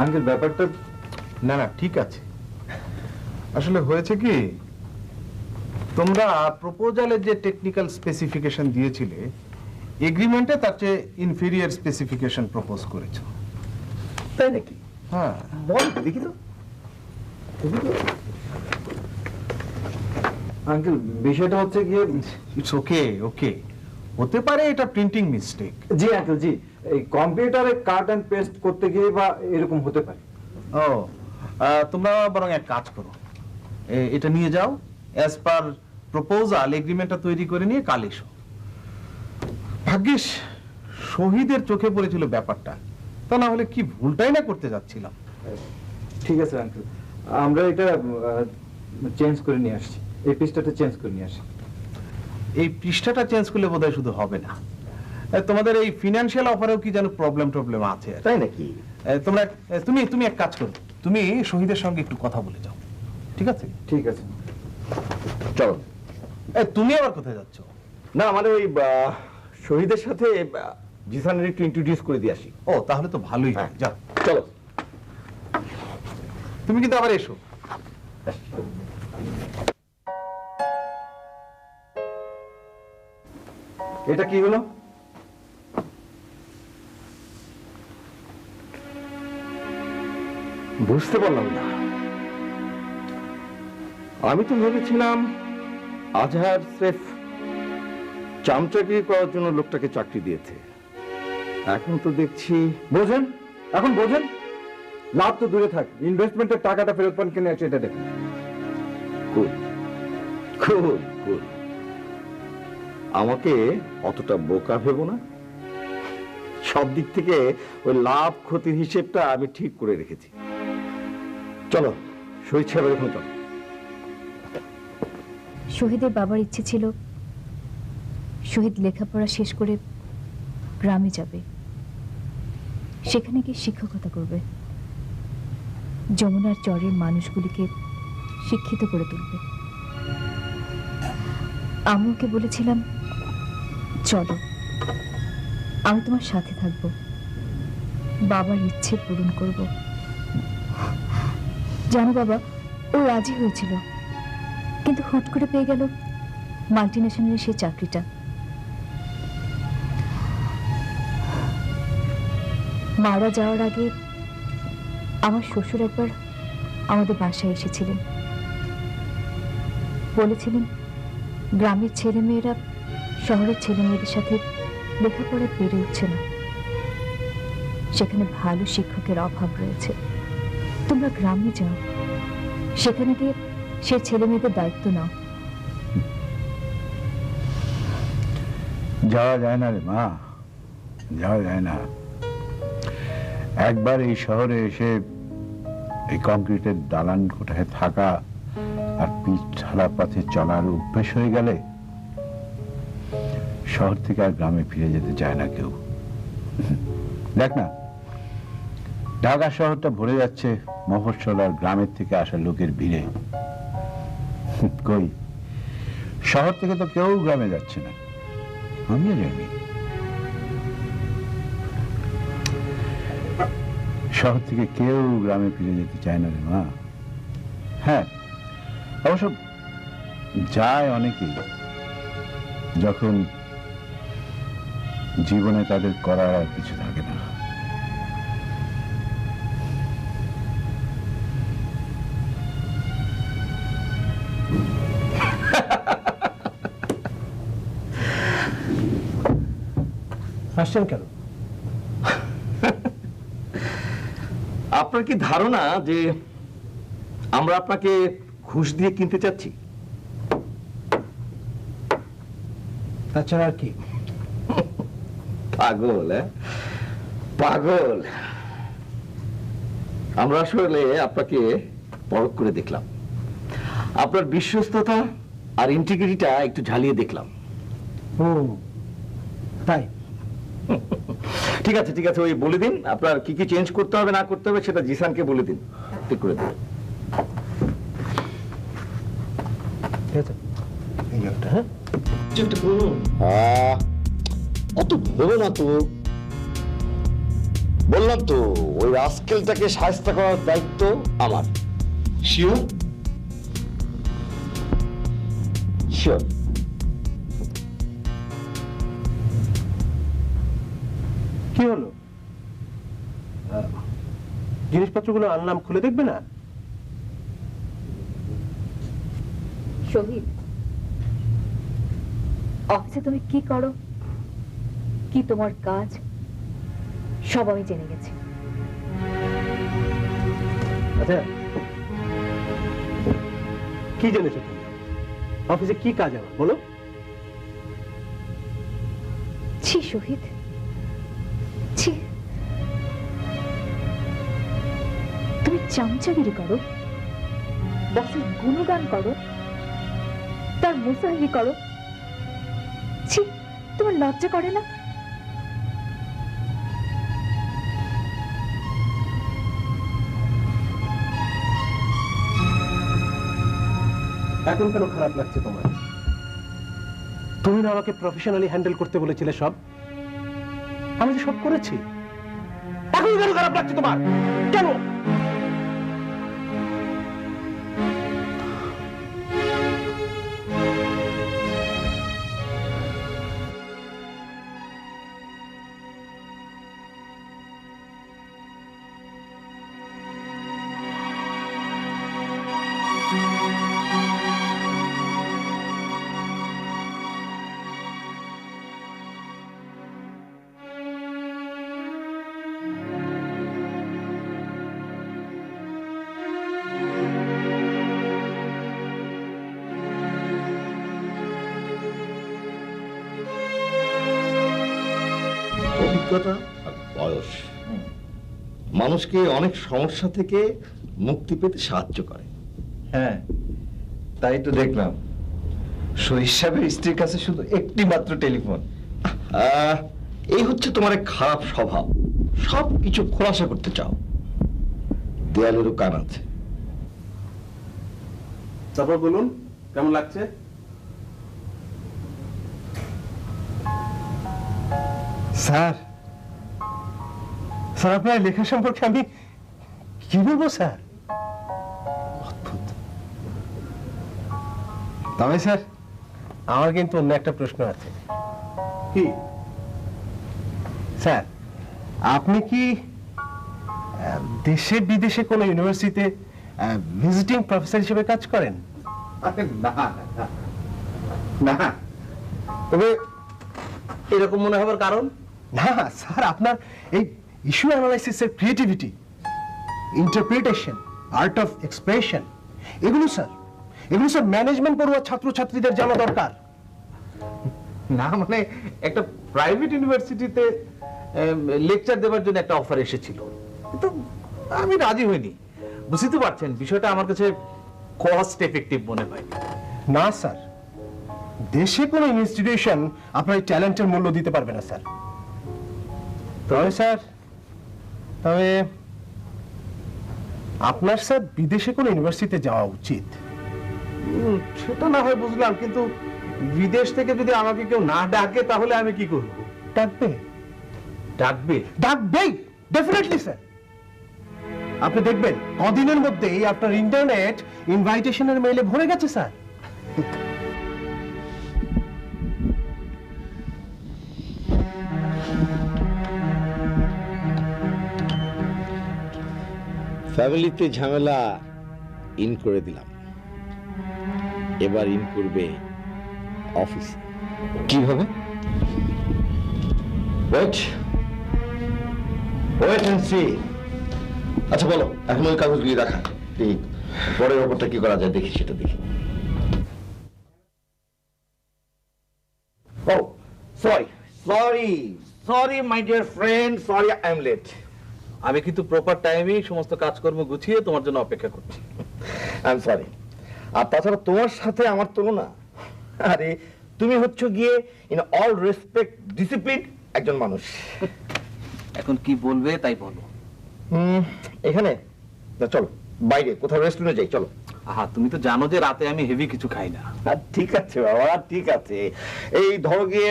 আঙ্কেল ব্যাপারটা না না ঠিক আছে। আসলে হয়েছে কি, তোমরা প্রপোজালের যে টেকনিক্যাল স্পেসিফিকেশন দিয়েছিলে, এগ্রিমেন্টে তার চেয়ে ইনফেরিয়ার স্পেসিফিকেশন প্রপোজ করেছো। তাই নাকি? হ্যাঁ, বল দেখি তো। আঙ্কেল বিষয়টা হচ্ছে গিয়ে, ইটস ওকে ওকে, হতে পারে এটা প্রিন্টিং মিস্টেক। জি আঙ্কেল জি, এই কম্পিউটারে কাট এন্ড পেস্ট করতে গিয়ে বা এরকম হতে পারে। ও, তোমরা বরং এক কাজ করো, এটা নিয়ে যাও, অ্যাজ পার প্রপোজাল এগ্রিমেন্টটা তৈরি করে নিয়ে কাল এসো। ভাগ্যিস শহীদের চোখে পড়েছিল ব্যাপারটা, তা না হলে কি ভুলটাই না করতে যাচ্ছিলাম। ঠিক আছে আঙ্কেল, আমরা এটা চেঞ্জ করে নিয়ে আসছি, এই পৃষ্ঠাটা চেঞ্জ করে নিয়ে আসি। এই পৃষ্ঠাটা চেঞ্জ করলে বোধহয় শুধু হবে না, তোমাদের এই ফিনান্সিয়াল অফারেও কি যেন প্রবলেম আছে। তাই নাকি? তোমরা তুমি এক কাজ করো, তুমি শহীদের সঙ্গে একটু কথা বলে যাও, ঠিক আছে? ঠিক আছে, চলো। তুমি আবার কোথায় যাচ্ছ? না মানে ওই শহীদের সাথে জিসানের একটু ইন্ট্রোডিউস করে দিয়ে আসি। ও, তাহলে তো ভালোই হয়, যাও চলো। তুমি কিন্তু আবার এসো। এটা কি হলো? বুঝতে পারলাম না। আমি তো ভেবেছিলাম আজহার স্রেফ চামচাগিরি করার জন্য লোকটাকে চাকরি দিয়েছে, এখন তো দেখছি। বোঝেন, এখন বোঝেন, লাভ তো দূরে থাক, ইনভেস্টমেন্টের টাকাটা ফেরত পান কিনে সেটা দেখেন। কুল কুল কুল, আমাকে অতটা বোকা ভেবো না। সব দিক থেকে ওই লাভ ক্ষতির হিসেবটা আমি ঠিক করে রেখেছি। চলো শহীদ সাহেবের এখন চল। শহীদের বাবার ইচ্ছে ছিল শহীদ লেখাপড়া শেষ করে গ্রামে যাবে, সেখানে গিয়ে শিক্ষকতা করবে, যমুনার চরের মানুষগুলিকে শিক্ষিত করে তুলবে। আমি ওকে বলেছিলাম, চলো আমি তোমার সাথে থাকবো, বাবার ইচ্ছে পূরণ করব। জানো বাবা, ও রাজি হয়েছিল, কিন্তু হুট করে পেয়ে গেল মাল্টিন্যাশনালের সেই চাকরিটা। মারা যাওয়ার আগে আমার শ্বশুর একবার আমাদের বাসায় এসেছিলেন, বলেছিলেন গ্রামের ছেলেমেয়েরা শহরের ছেলেমেয়েদের সাথে লেখাপড়ায় পেরে উঠছে না, সেখানে ভালো শিক্ষকের অভাব রয়েছে, তোমরা গ্রামে যাও, সেখানে গিয়ে সে ছেলে মেয়েদের দায়িত্ব নাও। যাওয়া যায় না রে মা, যাওয়া যায় না। একবার এই শহরে এসে এই কংক্রিটের দালান কোঠায় থাকা আর পিচ ঢালা পথে চলার অভ্যেস হয়ে গেলে শহর থেকে আর গ্রামে ফিরে যেতে চায় না কেউ। দেখ না, ঢাকা শহরটা ভরে যাচ্ছে মফস্বল আর গ্রামের থেকে আসা লোকের ভিড়ে। কই, শহর থেকে তো কেউ গ্রামে যাচ্ছে না, আমিও যাইনি। শহর থেকে কেউ গ্রামে ফিরে যেতে চায় না রে মা। হ্যাঁ, অবশ্য যায় অনেকেই, যখন জীবনে তাদের করার আর কিছু থাকে না। হাসছেন কেন? আপনার কি ধারণা যে আমরা আপনাকে ঘুষ দিয়ে কিনতে চাচ্ছি? তাছাড়া আর কি? পাগল, পাগল। আমরা আসলে আপনাকে পরখ করে দেখলাম, আপনার বিশ্বস্ততা আর ইন্টিগ্রিটিটা একটু ঝালিয়ে দেখলাম। তাই? ঠিক আছে, ঠিক আছে, ওই বলে দিন আপনার কি কি চেঞ্জ করতে হবে না করতে হবে, সেটা জিসানকে বলে দিন, ঠিক করে দিন। ঠিক আছে, এই একটা, হ্যাঁ অত ভেবো না তো, বললাম তো ওই রাস্কেলটাকে সাহায্য করার দায়িত্ব আমার। শিওর? শিওর। কি হলো? জিনিসপত্রগুলো আনলাম, খুলে দেখবে না? শহীদ, অফিসে তুমি কি করো, কি তোমার কাজ, সব আমি জেনে গেছি। আচ্ছা, কি জেনেছো তুমি? অফিসে কি কাজ আমার বলো? ছি শহীদ, ছি, তুমি চামচাগিরি করো, বসের গুণগান করো, তার মুসাহিরি করো, ছি, তোমার লজ্জা করে না? এখন কেন খারাপ লাগছে তোমার? তুমি না আমাকে প্রফেশনালি হ্যান্ডেল করতে বলেছিলে সব, আমি যে সব করেছি, এখন কেন খারাপ লাগছে তোমার? কেন? অভিজ্ঞতা আর বয়স মানুষকে অনেক সমস্যা থেকে মুক্তি পেতে সাহায্য করে। হ্যাঁ, তাই তো দেখলাম শহীদ সাহেবের স্ত্রীর কাছে শুধু একটি মাত্র টেলিফোন। এই হচ্ছে তোমার এক খারাপ স্বভাব, সব কিছু খোলাসা করতে চাও। দেয়ালেরও কান আছে। তারপর বলুন কেমন লাগছে? স্যার, স্যার আপনার লেখা সম্পর্কে আমি কি বলবো স্যার? অদ্ভুত। তবে স্যার আমার কিন্তু অন্য একটা প্রশ্ন আছে। কি স্যার, আপনি কি দেশে বিদেশে কোনো ইউনিভার্সিটিতে ভিজিটিং প্রফেসর হিসেবে কাজ করেন? না না না, তবে এরকম মনে হবার কারণ? না স্যার, আপনার এই ইস্যু অ্যানালাইসিসের creativity, interpretation, art of expression, এগুলো স্যার ম্যানেজমেন্ট পড়ুয়া ছাত্রছাত্রীদের জানা দরকার। না মানে একটা প্রাইভেট ইউনিভার্সিটিতে লেকচার দেওয়ার জন্য একটা অফার এসেছিল, তো আমি রাজি হইনি। বুঝতে পারছেন বিষয়টা আমার কাছে কস্ট এফেক্টিভ মনে হয়। না স্যার, দেশে কোনো ইনস্টিটিউশন আপনার এই ট্যালেন্টের মূল্য দিতে পারবে না স্যার। তবে আপনার স্যার বিদেশে কোনো ইউনিভার্সিটিতে যাওয়া উচিত। সেটা না হয় বুঝলাম, কিন্তু বিদেশ থেকে যদি আমাকে কেউ না ডাকে তাহলে আমি কি করব? ডাকবে? ডাকবেই, ডেফিনেটলি স্যার। আপনি দেখবেন কদিনের মধ্যেই আপনার ইন্টারনেট ইনভাইটেশনের মেইলে ভরে গেছে স্যার। ফ্যামিলিতে ঝামেলা ইন করে দিলাম, এবার ইন করবে অফিসে। কিভাবে? Wait and see. আচ্ছা বলো, এখন ওই কাগজগুলি রাখা, এই পরের ওপরটা কি করা যায় দেখি, সেটা দেখি। ও sorry my dear friend, sorry I am late. আমি কিন্তু প্রপার টাইমেই সমস্ত কাজকর্ম গুছিয়ে তোমার জন্য অপেক্ষা করছি। I am sorry. আর তাছাড়া তোমার সাথে আমার তুলনা, আরে তুমি হচ্ছ গিয়ে ইন অল রেসপেক্ট ডিসিপ্লিন একজন মানুষ। এখন কি বলবে তাই বলো। এখানে না, চলো বাইরে কোথাও রেস্টুরেন্টে যাই, চলো। আহা, তুমি তো জানো যে রাতে আমি হেভি কিছু খাই না। ঠিক আছে বাবা, ঠিক আছে। এই ধরো গিয়ে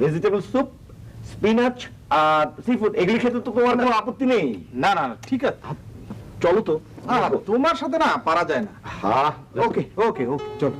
ভেজিটেবল স্যুপ, স্পিনাচ আর সি ফুড, এগুলি খেতে তো তোমার কোনো আপত্তি নেই? না না না, ঠিক আছে, চলো তো। তোমার সাথে না পারা যায় না। হ্যাঁ, ওকে ওকে ওকে, চলো।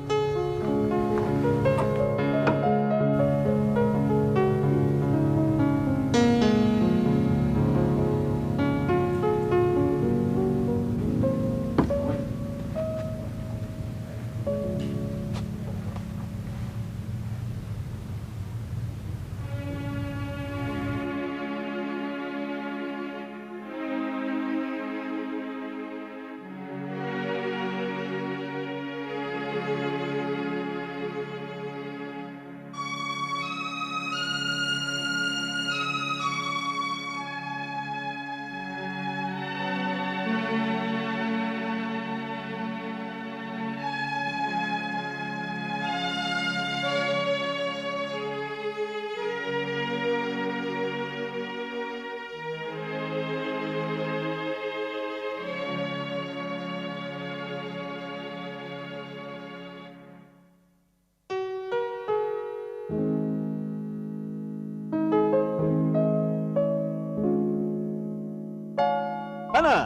না,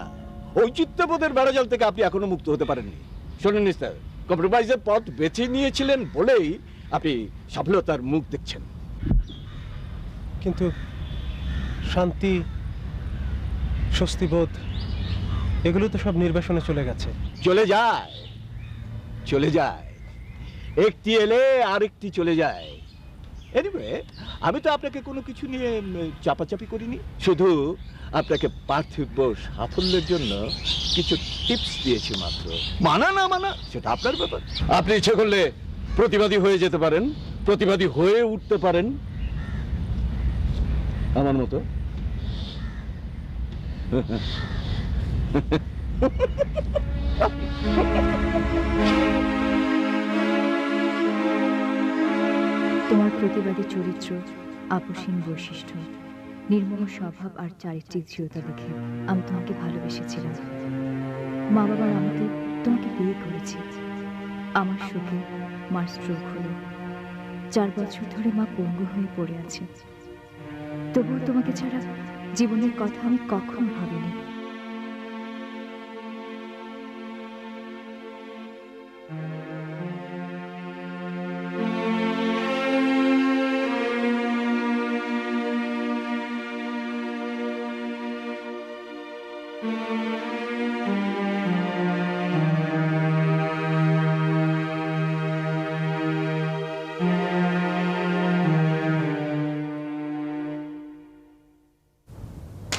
ঔচিত্যবোধের বেড়াজাল থেকে আপনি এখনো মুক্ত হতে পারেননি। শোনেন স্যার, কম্প্রোমাইজের পথ বেছে নিয়েছিলেন বলেই আপনি সফলতার মুখ দেখছেন। কিন্তু শান্তি, স্বস্তিবোধ, এগুলো তো সব নির্বাসনে চলে গেছে। চলে যায়, একটি এলে আরেকটি চলে যায়। এনিওয়ে, আমি তো আপনাকে কোনো কিছু নিয়ে চাপাচাপি করিনি, শুধু আপনাকে পার্থিব সাফল্যের জন্য কিছু টিপস দিয়েছি মাত্র। মানা না মানা সেটা আপনার ব্যাপার। আপনি ইচ্ছে করলে প্রতিবাদী হয়ে যেতে পারেন, প্রতিবাদী হয়ে উঠতে পারেন আমার মতো। তোমার প্রতিবাদী চরিত্র, আপসীন বৈশিষ্ট্য, নির্মম স্বভাব আর চারিত্রিক দৃঢ়তা দেখে আমি তোমাকে ভালোবেসেছিলাম। মা বাবার আমাদের তোমাকে বিয়ে করেছি। আমার শোকে মার স্ট্রোক হলো। 4 বছর ধরে মা পঙ্গু হয়ে পড়ে আছে। তবুও তোমাকে ছাড়া জীবনের কথা আমি কখনো ভাবিনি।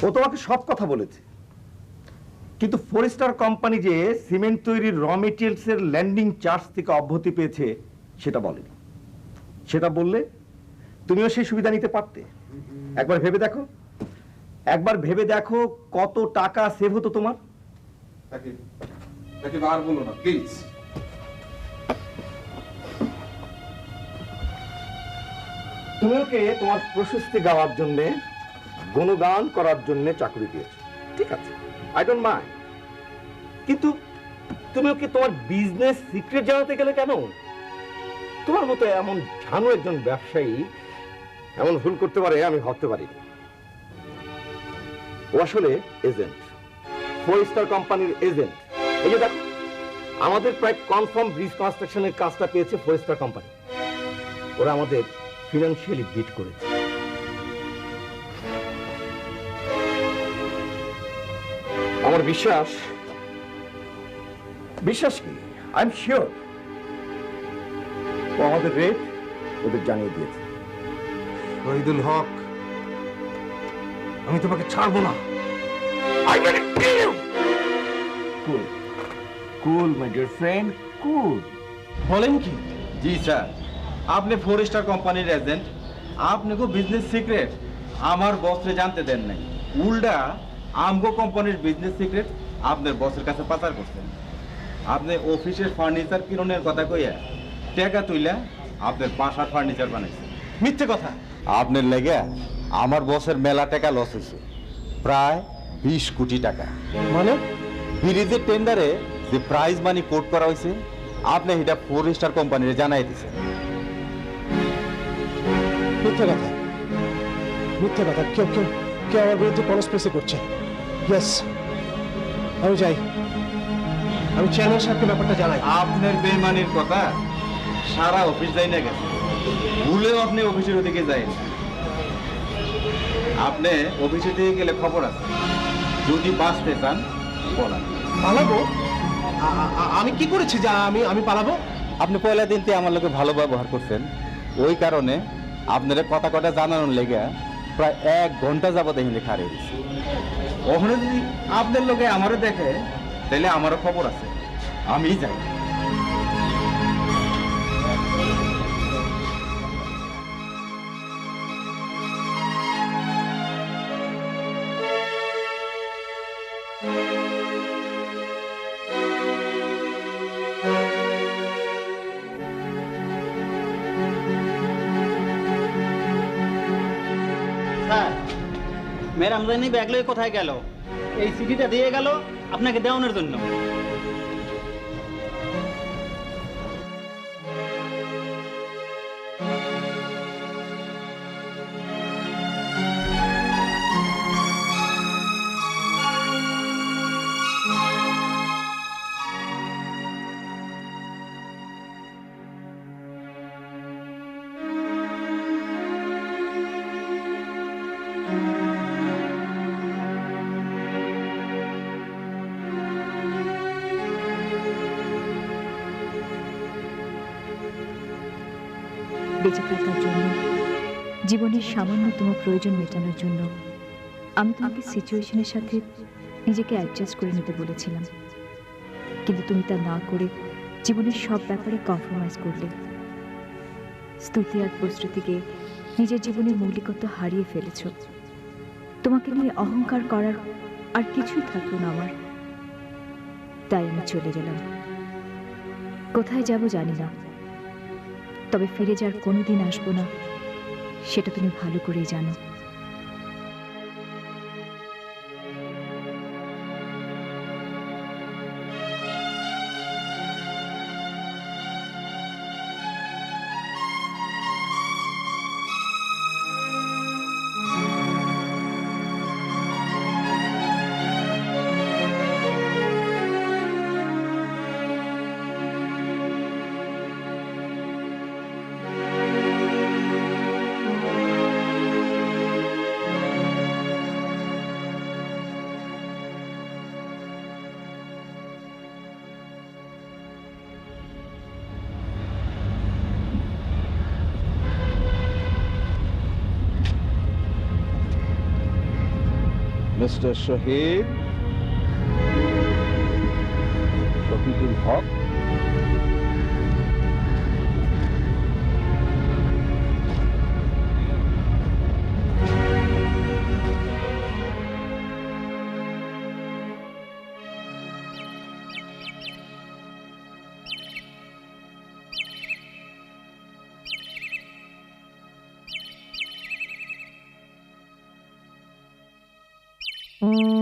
ও তোমাকে সব কথা বলেছে, কিন্তু ফরেস্টার কোম্পানি যে সিমেন্ট তৈরির র মেটেরিয়ালস এর ল্যান্ডিং চার্জ থেকে অব্যাহতি পেয়েছে সেটা বলেনি। সেটা বললে তুমিও সেই সুবিধা নিতে পারতে। একবার ভেবে দেখো কত টাকা সেভ হতো তোমার। তাকে বার বলো না প্লিজ। তুমি ওকে তোমার প্রশস্তি গাওয়ার জন্য, গুণগান করার জন্য চাকরি দিয়েছো, ঠিক আছে, আই ডোন্ট মাইন্ড। কিন্তু তুমি ওকে তোমার বিজনেস সিক্রেট জানাতে গেলে কেন? তোমার মতো এমন ঝানু একজন ব্যবসায়ী এমন ভুল করতে পারে আমি ভাবতে পারিনি। ও আসলে এজেন্ট, ফরেস্টার কোম্পানির এজেন্ট। এই যে দেখো, আমাদের প্রায় কনফার্ম ব্রিজ কনস্ট্রাকশনের কাজটা পেয়েছে ফরেস্টার কোম্পানি। ওরা আমাদের ফিনান্সিয়ালি বিট করেছে। আমার বিশ্বাস কি, আই এম শিওর ও আমাদের রেট ওদের জানিয়ে দিয়েছে। শহীদুল হক, আমি তোমাকে ছাড়বো না। কুল মাই ডিয়ার ফ্রেন্ড, কুল। বলেন কি? জি স্যার, আপনি ফরেস্টার কোম্পানির এজেন্ট, আপনাকে বিজনেস সিক্রেট আমার বসরে জানতে দেন নাই। উল্টা আমগো কোম্পানির বিজনেস সিক্রেট আপনার বসের কাছে পাচার করছেন। আপনি অফিসের ফার্নিচার কিরণের কথা কইয়া টাকা তুইলা আপনার বাসার ফার্নিচার বানাইছেন। মিথ্যে কথা। আপনার লেগে আমার বসের মেলা টাকা লস হয়েছে, প্রায় 20 কোটি টাকা। মানে ব্রিজের টেন্ডারে যে প্রাইজ মানি কোট করা হয়েছে, আপনি এটা ফরেস্টার কোম্পানির জানাই দিয়েছেন। মিথ্যে কথা, মিথ্যে কথা। কেউ আমার বিরুদ্ধে কনস্পিরেসি করছে। ইয়েস, আমি যাই, আমি চেয়ারম্যান সাহেবকে ব্যাপারটা জানাই। আপনার বেমানির কথা সারা অফিস যাই না গেছে, ভুলেও আপনি অফিসের ওদিকে যাইন। আপনি অফিসের দিকে গেলে খবর আছে, যদি বাঁচতে চান বলেন। পালাবো? আমি কি করেছি যা আমি পালাবো? আপনি পয়লা দিনতে আমার লোকে ভালো ব্যবহার করছেন, ওই কারণে আপনার কথা কথা জানানোর লেগে প্রায় 1 ঘন্টা যাবত এখানে খাড়িয়ে দিচ্ছি। ওখানে যদি আপনার লোকে আমারও দেখে, তাহলে আমারও খবর আছে, আমি যাই। স্যার, মেয়ের আমদানি ব্যাগ লয়ে কোথায় গেল? এই চিঠিটা দিয়ে গেল আপনাকে দেওয়ানোর জন্য। বেঁচে থাকার জন্য, জীবনের সামান্যতম প্রয়োজন মেটানোর জন্য আমি তোমাকে সিচুয়েশনের সাথে নিজেকে অ্যাডজাস্ট করে নিতে বলেছিলাম, কিন্তু তুমি তা না করে জীবনের সব ব্যাপারে কম্প্রোমাইজ করলে। স্তুতি আর প্রস্তুতিকে নিজের জীবনের মৌলিকত্ব হারিয়ে ফেলেছ। তোমাকে নিয়ে অহংকার করার আর কিছুই থাকলো না আমার। তাই আমি চলে গেলাম। কোথায় যাব জানি না, তবে ফিরে যাওয়ার কোনোদিন আসবো না, সেটা তুমি ভালো করেই জানো। মিস্টার শহীদ শহীদুল হক, Mm-hmm.